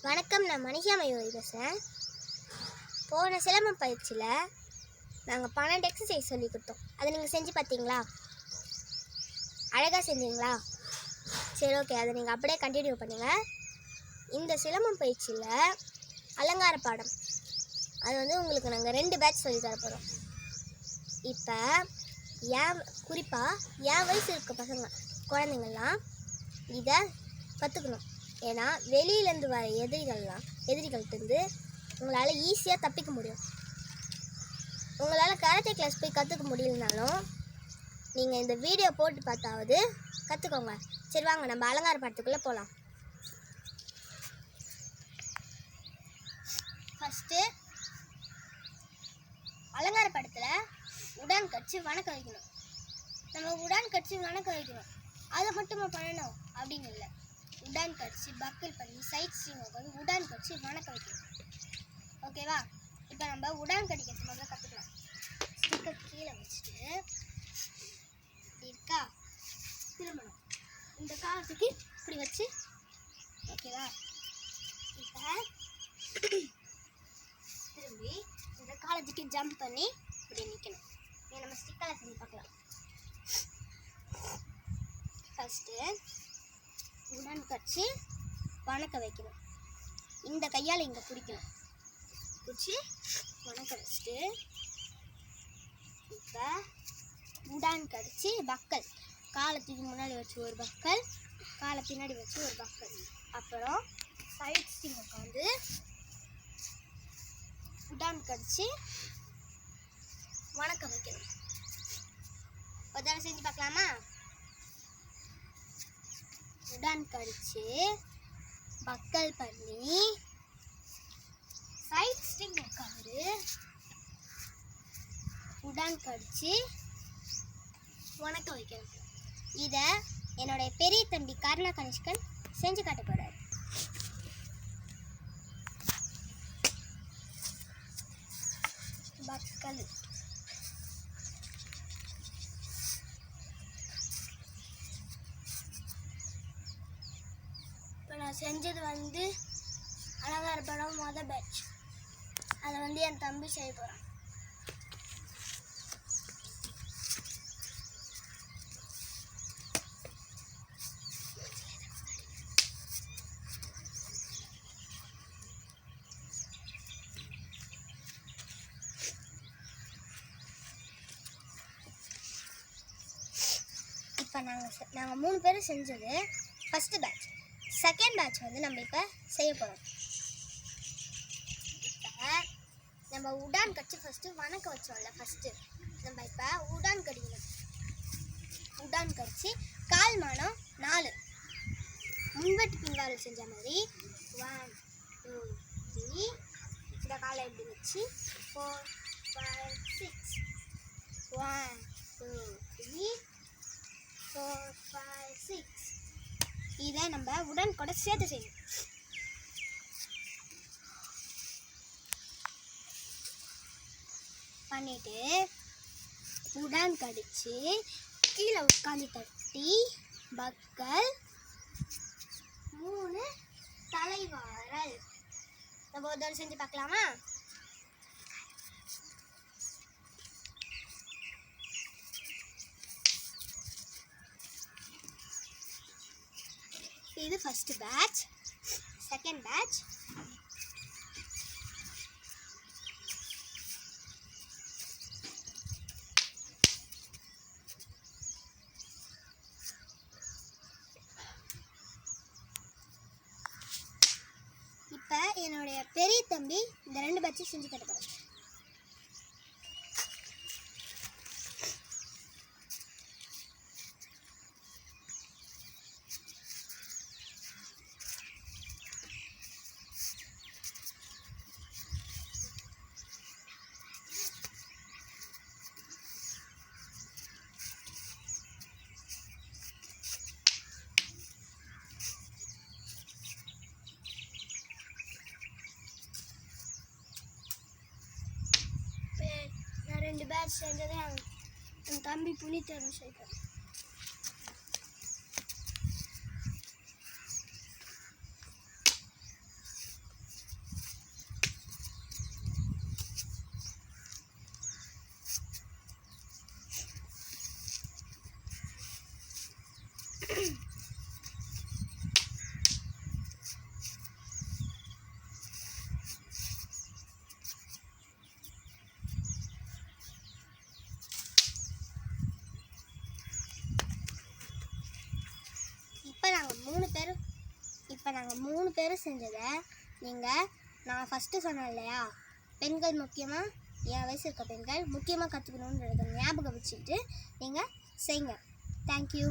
வணக்கம், நான் மணிஷா மயூரி பேசுகிறேன். போன சிலம்பம் பயிற்சியில் நாங்கள் 12 எக்ஸசைஸ் சொல்லி கொடுத்தோம். அதை நீங்கள் செஞ்சு பார்த்தீங்களா? அழகாக செஞ்சீங்களா? சரி, ஓகே, அதை நீங்கள் அப்படியே கண்டினியூ பண்ணுங்கள். இந்த சிலம்பம் பயிற்சியில் அலங்கார பாடம் அது உங்களுக்கு நாங்கள் 2 பேட்ச் சொல்லி தர போகிறோம். இப்போ குறிப்பாக என் வயசு இருக்க குழந்தைங்கள்லாம் இதை கற்றுக்கணும். ஏன்னா வெளியிலேருந்து வர எதிரிகள்கிட்டருந்து உங்களால் ஈஸியாக தப்பிக்க முடியும். உங்களால் கராத்தே கிளாஸ் போய் கற்றுக்க முடியலனாலும் நீங்கள் இந்த வீடியோ போட்டு பார்த்தாவது கற்றுக்கோங்க. சரி, வாங்க நம்ம அலங்கார பாடத்துக்குள்ளே போகலாம். ஃபஸ்ட்டு அலங்கார பாடத்தில் உடான் கட்சி வணக்கம் வைக்கணும். நம்ம உடான் கட்சி வணக்கம் வைக்கணும், அதை மட்டுமா பண்ணணும் அப்படின்னு இல்லை. உடான் கட்சி பக்கில் பண்ணி சைட் ஸ்ட்ரீம் உட்காந்து உடான் கட்சி வணக்கம் வைக்கணும். ஓகேவா? இப்போ நம்ம உடான் கடிக்கிறது முதல்ல கற்றுக்கலாம். ஸ்டிக்கர் கீழே வச்சுட்டு இருக்கா திரும்பணும். இந்த காலத்துக்கு இப்படி வச்சு, ஓகேவா? இப்போ திரும்பி இந்த காலத்துக்கு ஜம்ப் பண்ணி இப்படி நிற்கணும். இதை நம்ம ஸ்டிக்கரில் செஞ்சு பார்க்கலாம். ஃபஸ்ட்டு உடான் கட்சி வணக்க வைக்கணும். இந்த கையால் இங்கே பிடிக்கணும். பிடிச்சி வணக்க வச்சுட்டு இப்போ உடான் கடிச்சு பக்கல் காலத்துக்கு முன்னாடி வச்சு ஒரு பக்கல், காலை பின்னாடி வச்சு ஒரு பக்கல், அப்புறம் சைட் ஸ்டிங் உட்காந்து உடான் கடிச்சு வணக்க வைக்கணும். ஒரு தடவை செஞ்சு பார்க்கலாமா? உடான் கடிச்சு பக்கல் பண்ணி சைட் ஸ்டிங் உட்காந்து உடான் கடிச்சு வணக்க வைக்கணும். இதை என்னுடைய பெரிய தம்பி கருணா கனிஷ்கன் செஞ்சு காட்ட போறாரு. பக்கல் நான் செஞ்சது அலங்கார படம் மொதல் பேட்ச். அதை என் தம்பி செய்ய போகிறான். இப்போ நாங்கள் 3 பேரும் செஞ்சது ஃபஸ்ட்டு பேட்ச். செகண்ட் பேட்ச் நம்ம இப்போ செய்ய போகிறோம். இப்போ நம்ம உடான் கட்சி ஃபஸ்ட்டு வணக்க வச்சோம்ல, ஃபஸ்ட்டு நம்ம இப்போ உடான் கடிக்கணும். உடான் கடிச்சு கால் மானம் 4 முன்வெட்டு பின்வாரல் செஞ்ச மாதிரி 1 2 3 இந்த காலை எப்படி வச்சு 4 5 6 1 2 3 4 5 6 இதை நம்ம உடன் கூட சேர்த்து செய்யணும். பண்ணிட்டு உடன் கடிச்சு கீழே உட்காந்து தட்டி பக்கல் 3 தலைவாரல். நம்ம ஒரு தடவை செஞ்சு பார்க்கலாமா? இது ஃபர்ஸ்ட் பேட்ச். செகண்ட் பேட்ச் இப்போ என்னுடைய பெரிய தம்பி இந்த 2 பேட்சை செஞ்சு கட்டுப்பாரு. நான் 2 பேட்ச் செஞ்சதே என் தம்பி புனித்தரும் செய்தார். இப்போ நாங்கள் மூணு பேரும் செஞ்சதை நீங்கள் நான் ஃபஸ்ட்டு சொன்னேன் இல்லையா, பெண்கள் முக்கியமாக என் வயசு இருக்க பெண்கள் முக்கியமாக கற்றுக்கணுன்றத ஞாபகம் வச்சுக்கிட்டு நீங்கள் செய்யுங்க. தேங்க்யூ.